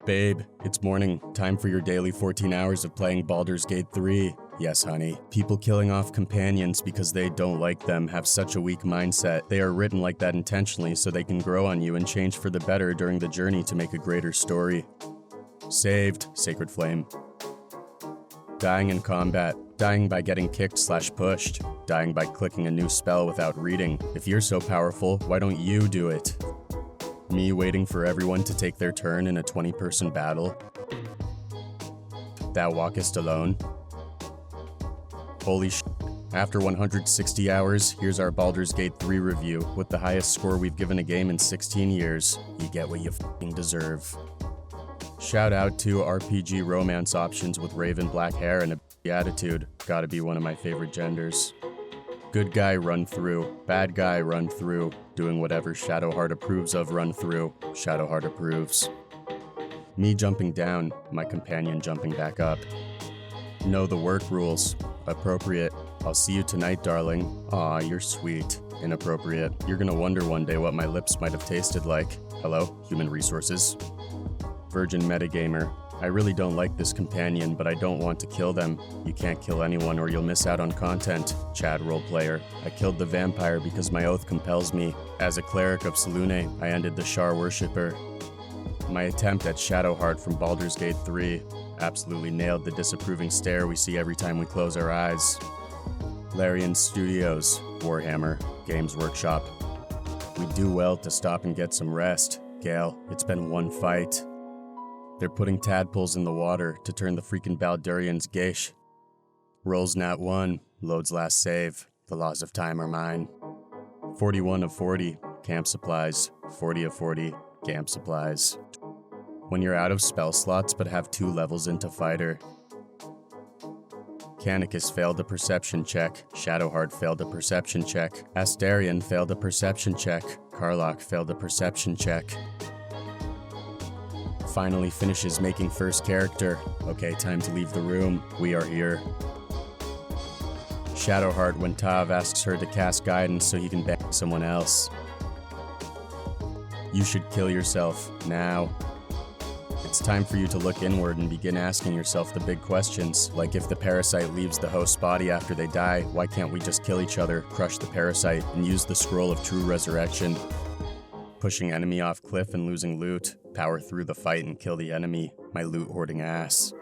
Babe, it's morning. Time for your daily 14 hours of playing Baldur's Gate 3. Yes, honey. People killing off companions because they don't like them have such a weak mindset. They are written like that intentionally so they can grow on you and change for the better during the journey to make a greater story. Saved, Sacred Flame. Dying in combat. Dying by getting kicked/pushed. Dying by clicking a new spell without reading. If you're so powerful, why don't you do it? Me waiting for everyone to take their turn in a 20-person battle. Thou walkest alone. Holy sh**. After 160 hours, here's our Baldur's Gate 3 review, with the highest score we've given a game in 16 years. You get what you f***ing deserve. Shout out to RPG romance options with raven black hair and a b***y attitude. Gotta be one of my favorite genders. Good guy run through, bad guy run through, doing whatever Shadowheart approves of run through, Shadowheart approves. Me jumping down, my companion jumping back up. Know the work rules. Appropriate. I'll see you tonight, darling. Aw, you're sweet. Inappropriate. You're gonna wonder one day what my lips might have tasted like. Hello, human resources. Virgin metagamer. I really don't like this companion, but I don't want to kill them. You can't kill anyone or you'll miss out on content. Chad roleplayer. I killed the vampire because my oath compels me. As a cleric of Selûne, I ended the Shar worshipper. My attempt at Shadowheart from Baldur's Gate 3 absolutely nailed the disapproving stare we see every time we close our eyes. Larian Studios, Warhammer, Games Workshop. We do well to stop and get some rest. Gale, it's been one fight. They're putting tadpoles in the water to turn the freaking Baldurians geish. Rolls nat 1, loads last save. The laws of time are mine. 41 of 40, camp supplies. 40 of 40, camp supplies. When you're out of spell slots but have 2 levels into fighter. Canicus failed a perception check. Shadowheart failed a perception check. Astarion failed a perception check. Karlach failed a perception check. Finally finishes making first character. Okay, time to leave the room. We are here. Shadowheart when Tav asks her to cast guidance so he can bang someone else. You should kill yourself now. It's time for you to look inward and begin asking yourself the big questions, like if the parasite leaves the host's body after they die, why can't we just kill each other, crush the parasite, and use the scroll of true resurrection? Pushing enemy off cliff and losing loot, power through the fight and kill the enemy, my loot hoarding ass.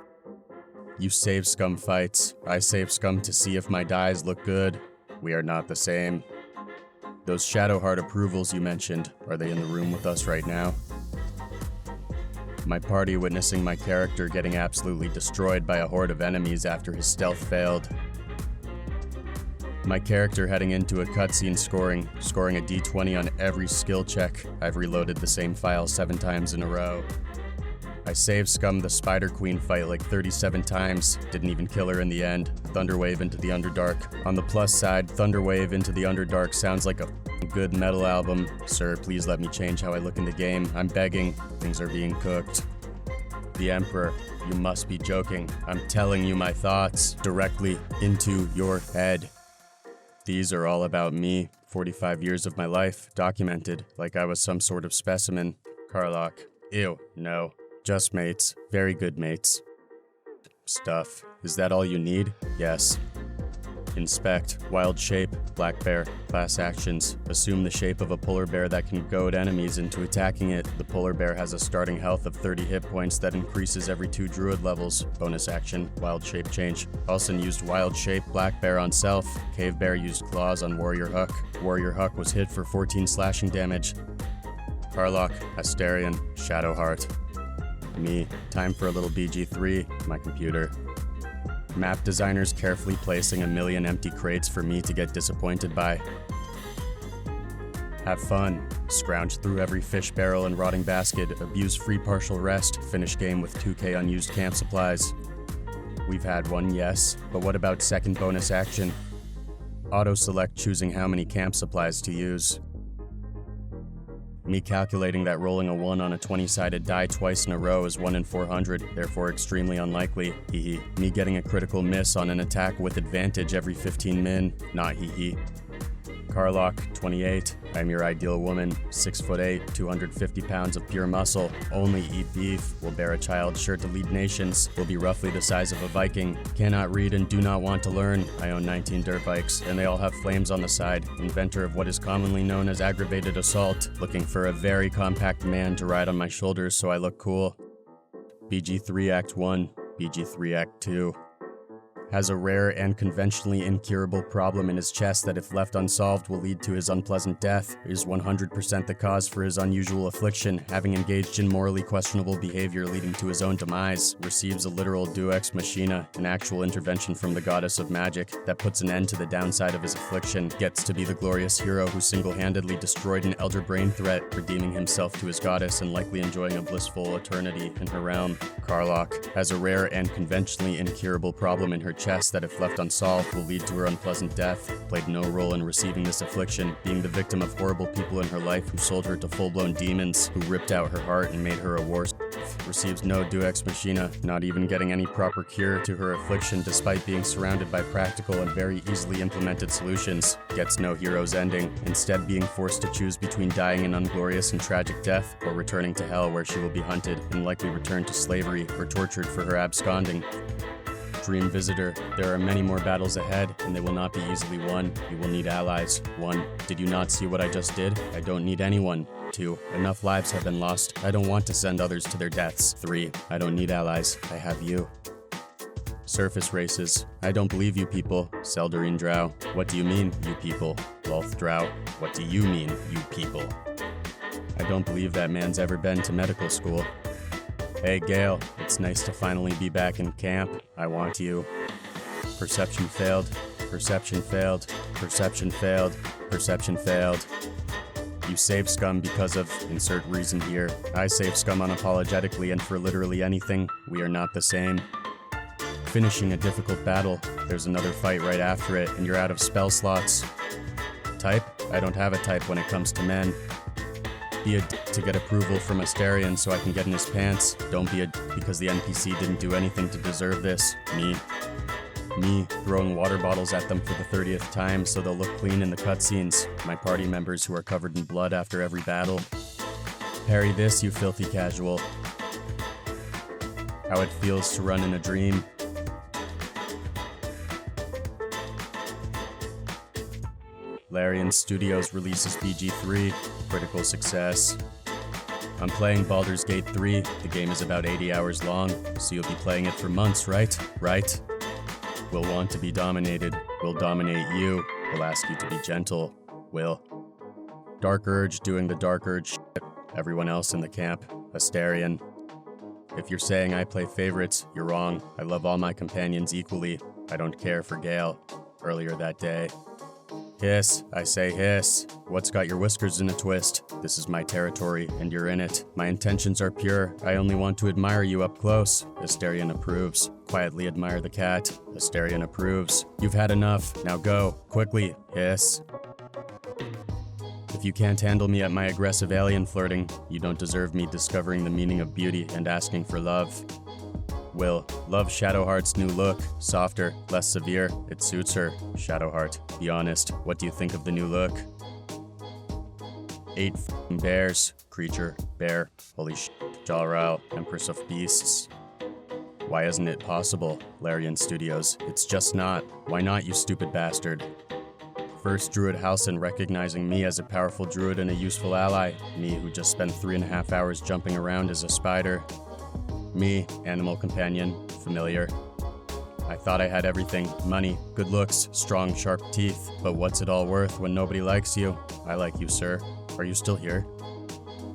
You save scum fights, I save scum to see if my dies look good. We are not the same. Those Shadowheart approvals you mentioned, are they in the room with us right now? My party witnessing my character getting absolutely destroyed by a horde of enemies after his stealth failed. My character heading into a cutscene scoring a d20 on every skill check. I've reloaded the same file 7 times in a row. I saved scum the Spider Queen fight like 37 times, didn't even kill her in the end. Thunderwave into the Underdark. On the plus side, Thunderwave into the Underdark sounds like a good metal album. Sir, please let me change how I look in the game. I'm begging. Things are being cooked. The Emperor, you must be joking. I'm telling you my thoughts directly into your head. These are all about me. 45 years of my life, documented, like I was some sort of specimen. Karlach. Ew, no. Just mates. Very good mates. Stuff. Is that all you need? Yes. Inspect. Wild shape. Black bear. Class actions. Assume the shape of a polar bear that can goad enemies into attacking it. The polar bear has a starting health of 30 hit points that increases every 2 druid levels. Bonus action. Wild shape change. Olsen used wild shape black bear on self. Cave bear used claws on warrior hook. Warrior hook was hit for 14 slashing damage. Karlach. Astarion. Shadowheart. Me. Time for a little BG3. My computer. Map designers carefully placing a million empty crates for me to get disappointed by. Have fun. Scrounge through every fish barrel and rotting basket, abuse free partial rest, finish game with 2k unused camp supplies. We've had one, yes, but what about second bonus action? Auto-select choosing how many camp supplies to use. Me calculating that rolling a 1 on a 20-sided die twice in a row is 1 in 400, therefore extremely unlikely, hee. Me getting a critical miss on an attack with advantage every 15 min, not hee. Carlock, 28. I'm your ideal woman, 6'8", 250 pounds of pure muscle, only eat beef, will bear a child sure to lead nations, will be roughly the size of a Viking, cannot read and do not want to learn. I own 19 dirt bikes, and they all have flames on the side, inventor of what is commonly known as aggravated assault, looking for a very compact man to ride on my shoulders so I look cool. BG3 Act 1, BG3 Act 2. Has a rare and conventionally incurable problem in his chest that if left unsolved will lead to his unpleasant death, is 100% the cause for his unusual affliction, having engaged in morally questionable behavior leading to his own demise, receives a literal deus ex machina, an actual intervention from the goddess of magic, that puts an end to the downside of his affliction, gets to be the glorious hero who single-handedly destroyed an elder brain threat, redeeming himself to his goddess and likely enjoying a blissful eternity in her realm. Carlock has a rare and conventionally incurable problem in her chest that if left unsolved will lead to her unpleasant death, played no role in receiving this affliction, being the victim of horrible people in her life who sold her to full-blown demons, who ripped out her heart and made her a war slave, receives no deus ex machina, not even getting any proper cure to her affliction despite being surrounded by practical and very easily implemented solutions, gets no hero's ending, instead being forced to choose between dying an unglorious and tragic death or returning to hell where she will be hunted and likely returned to slavery or tortured for her absconding. Dream Visitor, there are many more battles ahead, and they will not be easily won. You will need allies. 1. Did you not see what I just did? I don't need anyone. 2. Enough lives have been lost. I don't want to send others to their deaths. 3. I don't need allies. I have you. Surface races. I don't believe you people. Seldarine Drow. What do you mean, you people? Lolth Drow. What do you mean, you people? I don't believe that man's ever been to medical school. Hey Gale, it's nice to finally be back in camp. I want you. Perception failed. Perception failed. Perception failed. Perception failed. You save scum because of insert reason here. I save scum unapologetically and for literally anything. We are not the same. Finishing a difficult battle. There's another fight right after it, and you're out of spell slots. Type? I don't have a type when it comes to men. Be a d to get approval from Astarion so I can get in his pants. Don't be a d because the NPC didn't do anything to deserve this. Me, throwing water bottles at them for the 30th time so they'll look clean in the cutscenes. My party members who are covered in blood after every battle. Parry this, you filthy casual. How it feels to run in a dream. Larian Studios releases BG3, critical success. I'm playing Baldur's Gate 3, the game is about 80 hours long, so you'll be playing it for months, right? Right? We'll want to be dominated, we'll dominate you, we'll ask you to be gentle, will. Dark Urge doing the Dark Urge shit, everyone else in the camp, Astarion. If you're saying I play favorites, you're wrong, I love all my companions equally, I don't care for Gale, earlier that day. Hiss, I say hiss. What's got your whiskers in a twist? This is my territory, and you're in it. My intentions are pure. I only want to admire you up close. Astarion approves. Quietly admire the cat. Astarion approves. You've had enough. Now go. Quickly. Hiss. If you can't handle me at my aggressive alien flirting, you don't deserve me discovering the meaning of beauty and asking for love. Will, love Shadowheart's new look. Softer, less severe. It suits her. Shadowheart, be honest. What do you think of the new look? 8 f***ing bears. Creature, bear. Holy sh**. Jalral, Empress of Beasts. Why isn't it possible? Larian Studios. It's just not. Why not, you stupid bastard? First Druid Halsin recognizing me as a powerful druid and a useful ally. Me who just spent 3.5 hours jumping around as a spider. Me, animal companion, familiar. I thought I had everything. Money, good looks, strong, sharp teeth. But what's it all worth when nobody likes you? I like you, sir. Are you still here?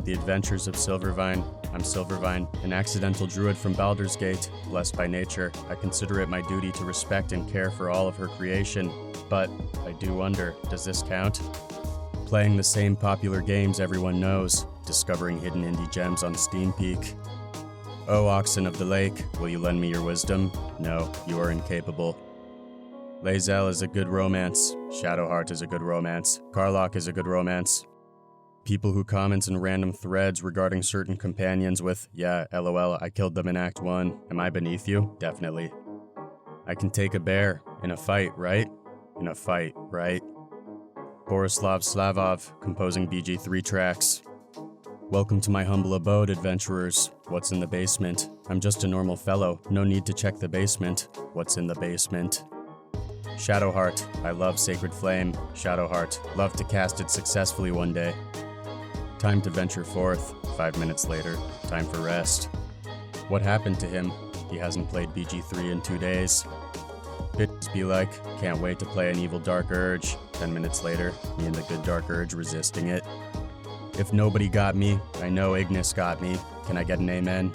The Adventures of Silvervine. I'm Silvervine, an accidental druid from Baldur's Gate. Blessed by nature, I consider it my duty to respect and care for all of her creation. But I do wonder, does this count? Playing the same popular games everyone knows. Discovering hidden indie gems on Steam Peak. O oxen of the lake, will you lend me your wisdom? No, you are incapable. Lae'zel is a good romance. Shadowheart is a good romance. Carlock is a good romance. People who comment in random threads regarding certain companions with, yeah, lol, I killed them in Act 1. Am I beneath you? Definitely. I can take a bear. In a fight, right? In a fight, right? Borislav Slavov, composing BG3 tracks. Welcome to my humble abode, adventurers. What's in the basement? I'm just a normal fellow, no need to check the basement. What's in the basement? Shadowheart, I love Sacred Flame. Shadowheart, love to cast it successfully one day. Time to venture forth. 5 minutes later, time for rest. What happened to him? He hasn't played BG3 in 2 days. Bitches be like, can't wait to play an evil Dark Urge. 10 minutes later, me and the good Dark Urge resisting it. If nobody got me, I know Ignis got me. Can I get an amen?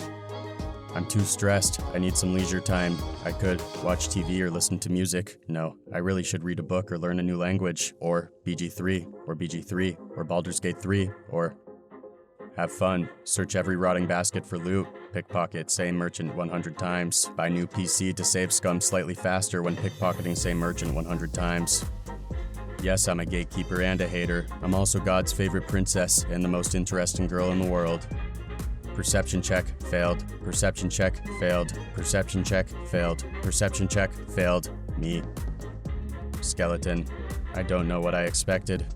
I'm too stressed. I need some leisure time. I could watch TV or listen to music. No, I really should read a book or learn a new language. Or BG3, or BG3, or Baldur's Gate 3, or have fun. Search every rotting basket for loot. Pickpocket same merchant 100 times. Buy new PC to save scum slightly faster when pickpocketing same merchant 100 times. Yes, I'm a gatekeeper and a hater. I'm also God's favorite princess and the most interesting girl in the world. Perception check, failed. Perception check, failed. Perception check, failed. Perception check, failed. Me. Skeleton. I don't know what I expected.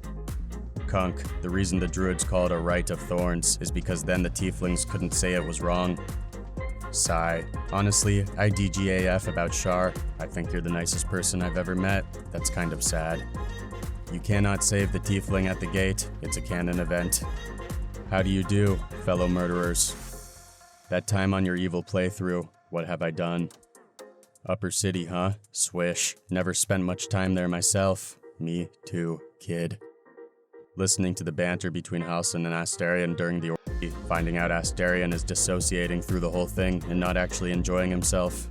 Kunk. The reason the druids call it a rite of thorns is because then the tieflings couldn't say it was wrong. Sigh. Honestly, I DGAF about Shar. I think you're the nicest person I've ever met. That's kind of sad. You cannot save the tiefling at the gate. It's a canon event. How do you do, fellow murderers? That time on your evil playthrough, what have I done? Upper City, huh? Swish. Never spent much time there myself. Me too, kid. Listening to the banter between Halsin and Astarion during the orgy, finding out Astarion is dissociating through the whole thing and not actually enjoying himself.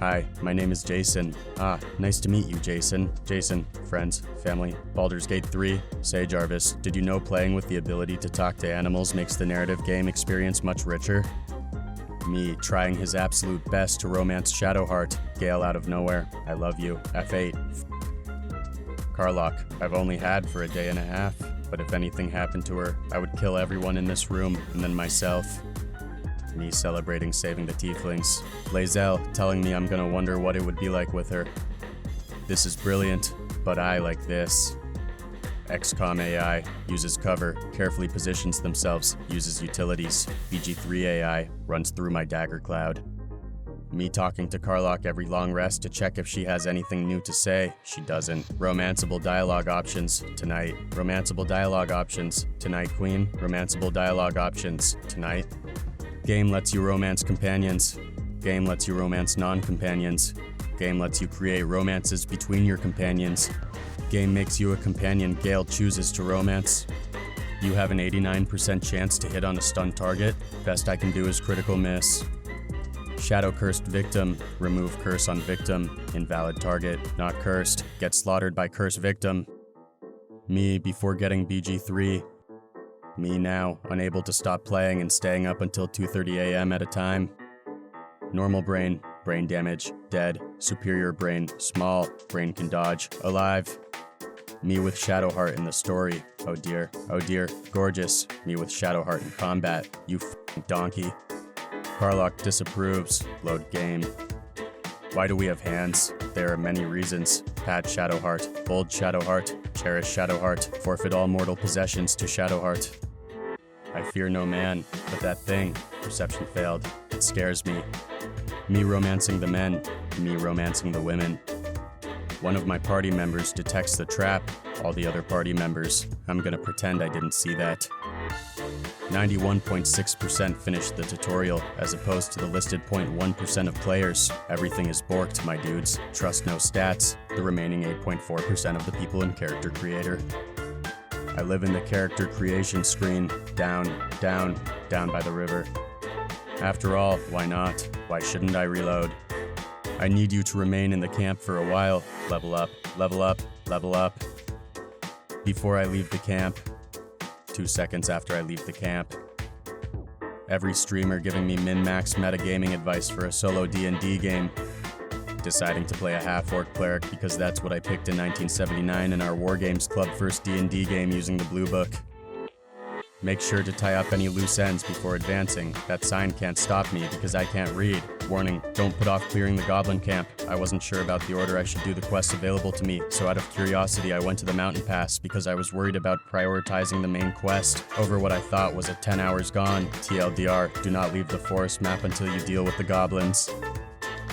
Hi, my name is Jason. Ah, nice to meet you, Jason. Jason, friends, family, Baldur's Gate 3. Say, Jarvis, did you know playing with the ability to talk to animals makes the narrative game experience much richer? Me, trying his absolute best to romance Shadowheart. Gale out of nowhere. I love you. F8. Karlach, I've only had for a day and a half, but if anything happened to her, I would kill everyone in this room, and then myself. Me celebrating saving the tieflings. Lae'zel telling me I'm gonna wonder what it would be like with her. This is brilliant, but I like this. XCOM AI uses cover, carefully positions themselves, uses utilities. BG3 AI runs through my dagger cloud. Me talking to Karlach every long rest to check if she has anything new to say. She doesn't. Romanceable dialogue options tonight. Romanceable dialogue options tonight, Queen. Romanceable dialogue options tonight. Game lets you romance companions. Game lets you romance non-companions. Game lets you create romances between your companions. Game makes you a companion Gale chooses to romance. You have an 89% chance to hit on a stunned target. Best I can do is critical miss. Shadow cursed victim. Remove curse on victim. Invalid target. Not cursed. Get slaughtered by curse victim. Me before getting BG3. Me now, unable to stop playing and staying up until 2:30 a.m. at a time. Normal brain, brain damage, dead. Superior brain, small, brain can dodge, alive. Me with Shadowheart in the story. Oh dear, gorgeous. Me with Shadowheart in combat. You f***ing donkey. Karlach disapproves. Load game. Why do we have hands? There are many reasons. Pat Shadowheart, bold Shadowheart, cherish Shadowheart, forfeit all mortal possessions to Shadowheart. I fear no man, but that thing, perception failed, it scares me. Me romancing the men, me romancing the women. One of my party members detects the trap, all the other party members. I'm gonna pretend I didn't see that. 91.6% finished the tutorial, as opposed to the listed 0.1% of players. Everything is borked, my dudes. Trust no stats. The remaining 8.4% of the people in Character Creator. I live in the character creation screen, down by the river. After all, why not? Why shouldn't I reload? I need you to remain in the camp for a while. Level up, level up, level up. Before I leave the camp. 2 seconds after I leave the camp. Every streamer giving me min-max metagaming advice for a solo D&D game. Deciding to play a half-orc cleric because that's what I picked in 1979 in our War Games Club first D&D game using the Blue Book. Make sure to tie up any loose ends before advancing. That sign can't stop me because I can't read. Warning, don't put off clearing the goblin camp. I wasn't sure about the order I should do the quests available to me, so out of curiosity I went to the mountain pass because I was worried about prioritizing the main quest over what I thought was a 10 hours gone. TLDR, do not leave the forest map until you deal with the goblins.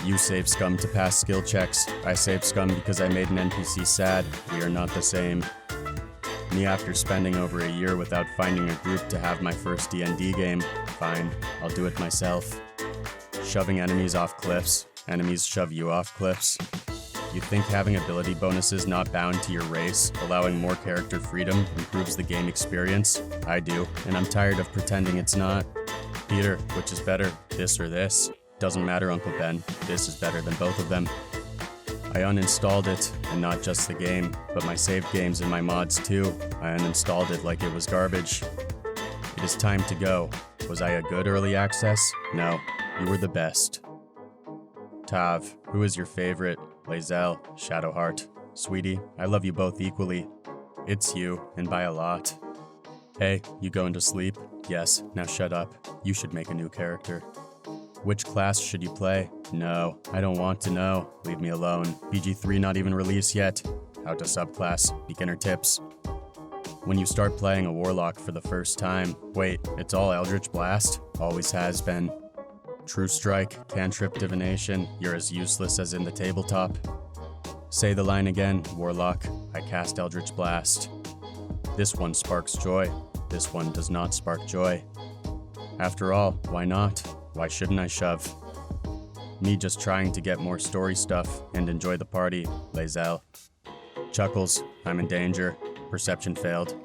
You save scum to pass skill checks. I save scum because I made an NPC sad. We are not the same. Me after spending over a year without finding a group to have my first D&D game. Fine, I'll do it myself. Shoving enemies off cliffs. Enemies shove you off cliffs. You think having ability bonuses not bound to your race, allowing more character freedom, improves the game experience? I do, and I'm tired of pretending it's not. Peter, which is better, this or this? Doesn't matter, Uncle Ben. This is better than both of them. I uninstalled it, and not just the game, but my saved games and my mods too. I uninstalled it like it was garbage. It is time to go. Was I a good early access? No, you were the best. Tav, who is your favorite? Lae'zel, Shadowheart. Sweetie, I love you both equally. It's you, and by a lot. Hey, you going to sleep? Yes, now shut up. You should make a new character. Which class should you play? No, I don't want to know. Leave me alone. BG3 not even released yet. How to subclass. Beginner tips. When you start playing a warlock for the first time, wait, it's all Eldritch Blast? Always has been. True Strike, Cantrip Divination, you're as useless as in the tabletop. Say the line again, Warlock. I cast Eldritch Blast. This one sparks joy. This one does not spark joy. After all, why not? Why shouldn't I shove? Me just trying to get more story stuff and enjoy the party, Lae'zel. Chuckles, I'm in danger. Perception failed.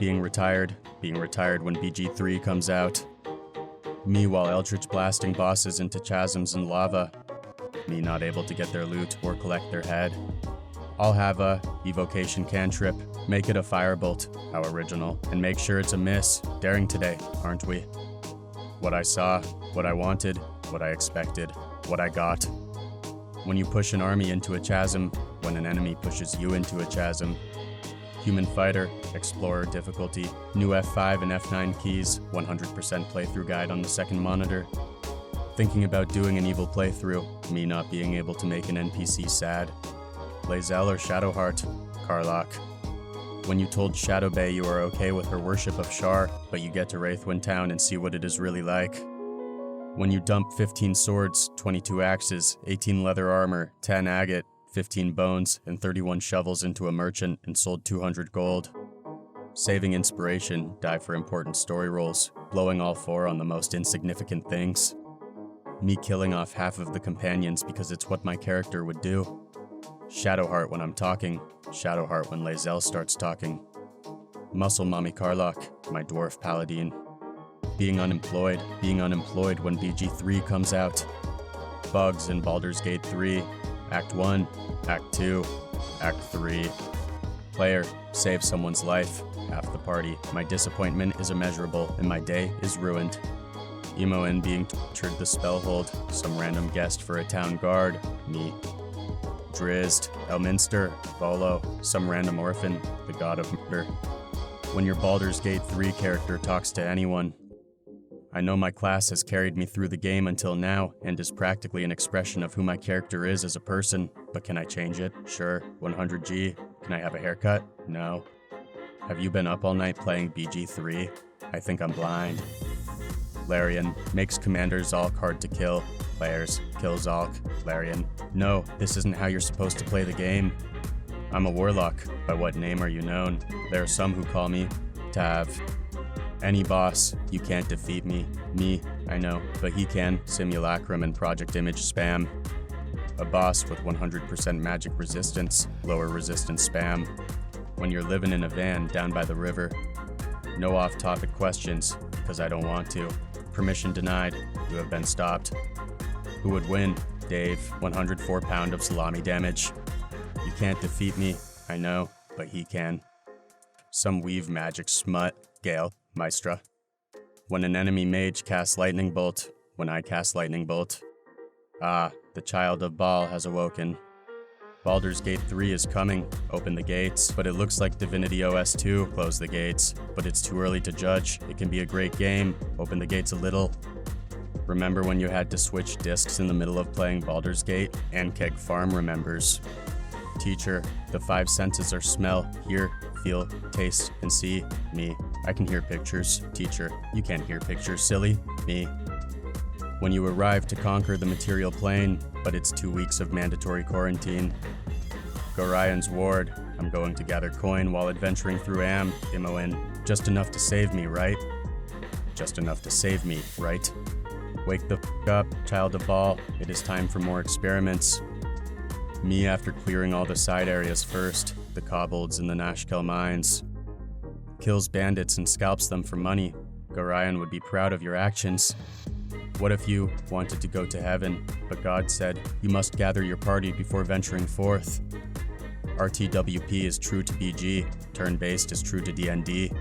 Being retired when BG3 comes out. Me while Eldritch blasting bosses into chasms and lava. Me not able to get their loot or collect their head. I'll have a evocation cantrip. Make it a firebolt, how original, and make sure it's a miss. Daring today, aren't we? What I saw, what I wanted, what I expected, what I got. When you push an army into a chasm, when an enemy pushes you into a chasm. Human Fighter, Explorer difficulty, new F5 and F9 keys, 100% playthrough guide on the second monitor. Thinking about doing an evil playthrough, me not being able to make an NPC sad. Lae'zel or Shadowheart, Karlach. When you told Shadowbay you are okay with her worship of Shar, but you get to Wraithwind Town and see what it is really like. When you dump 15 swords, 22 axes, 18 leather armor, 10 agate, 15 bones, and 31 shovels into a merchant and sold 200 gold. Saving inspiration, die for important story rolls, blowing all 4 on the most insignificant things. Me killing off half of the companions because it's what my character would do. Shadowheart when I'm talking, Shadowheart when Lae'zel starts talking. Muscle Mommy Karlach, my dwarf paladin. Being unemployed when BG3 comes out. Bugs in Baldur's Gate 3, Act 1, Act 2, Act 3. Player, save someone's life, half the party. My disappointment is immeasurable, and my day is ruined. Emo-in being tortured the spellhold, some random guest for a town guard, me. Drizzt, Elminster, Volo, some random orphan, the god of murder. When your Baldur's Gate 3 character talks to anyone. I know my class has carried me through the game until now, and is practically an expression of who my character is as a person, but can I change it? Sure. 100G. Can I have a haircut? No. Have you been up all night playing BG3? I think I'm blind. Larian, makes Commander Zalk hard to kill. Players, kill Zalk. Larian, no, this isn't how you're supposed to play the game. I'm a warlock. By what name are you known? There are some who call me Tav. Any boss, you can't defeat me. Me, I know, but he can. Simulacrum and Project Image spam. A boss with 100% magic resistance, lower resistance spam. When you're living in a van down by the river. No off-topic questions, because I don't want to. Permission denied. You have been stopped. Who would win? Dave, 104 pound of salami damage. You can't defeat me, I know, but he can. Some weave magic smut. Gale, Maestra. When an enemy mage casts lightning bolt, when I cast lightning bolt. Ah, the child of Baal has awoken. Baldur's Gate 3 is coming, open the gates, but it looks like Divinity OS 2 closed the gates, but it's too early to judge. It can be a great game, open the gates a little. Remember when you had to switch discs in the middle of playing Baldur's Gate? And Keg Farm remembers. Teacher, the 5 senses are smell, hear, feel, taste, and see. Me. I can hear pictures. Teacher, you can't hear pictures, silly. Me. When you arrive to conquer the material plane, but it's 2 weeks of mandatory quarantine. Gorian's ward, I'm going to gather coin while adventuring through Imoen. Just enough to save me, right? Just enough to save me, right? Wake the f*** up, child of Ball. It is time for more experiments. Me after clearing all the side areas first, the kobolds in the Nashkel mines. Kills bandits and scalps them for money. Gorian would be proud of your actions. What if you wanted to go to heaven, but God said, you must gather your party before venturing forth? RTWP is true to BG, turn-based is true to DND.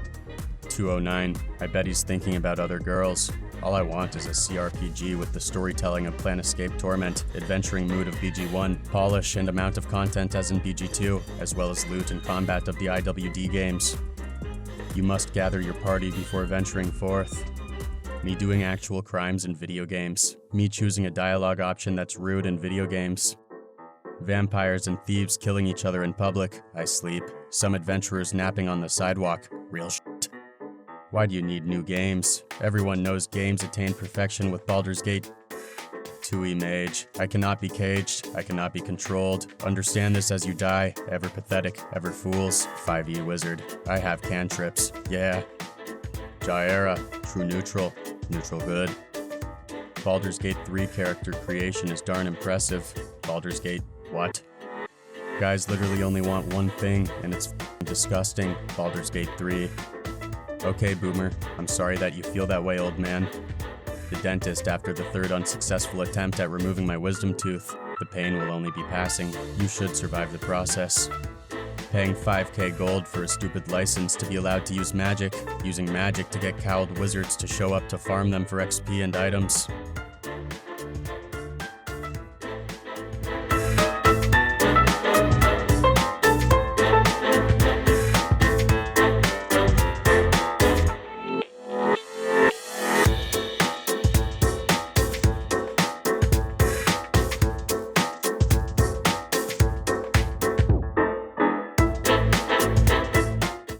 209, I bet he's thinking about other girls. All I want is a CRPG with the storytelling of Planescape Torment, adventuring mood of BG1, polish and amount of content as in BG2, as well as loot and combat of the IWD games. You must gather your party before venturing forth. Me doing actual crimes in video games. Me choosing a dialogue option that's rude in video games. Vampires and thieves killing each other in public. I sleep. Some adventurers napping on the sidewalk. Real shit. Why do you need new games? Everyone knows games attain perfection with Baldur's Gate. 2E Mage. I cannot be caged. I cannot be controlled. Understand this as you die. Ever pathetic. Ever fools. 5E Wizard. I have cantrips. Yeah. Jaera. True neutral. Neutral good. Baldur's Gate 3 character creation is darn impressive. Baldur's Gate, what? Guys literally only want one thing, and it's disgusting. Baldur's Gate 3. Okay, Boomer, I'm sorry that you feel that way, old man. The dentist after the 3rd unsuccessful attempt at removing my wisdom tooth. The pain will only be passing. You should survive the process. Paying 5k gold for a stupid license to be allowed to use magic, using magic to get cowled wizards to show up to farm them for XP and items.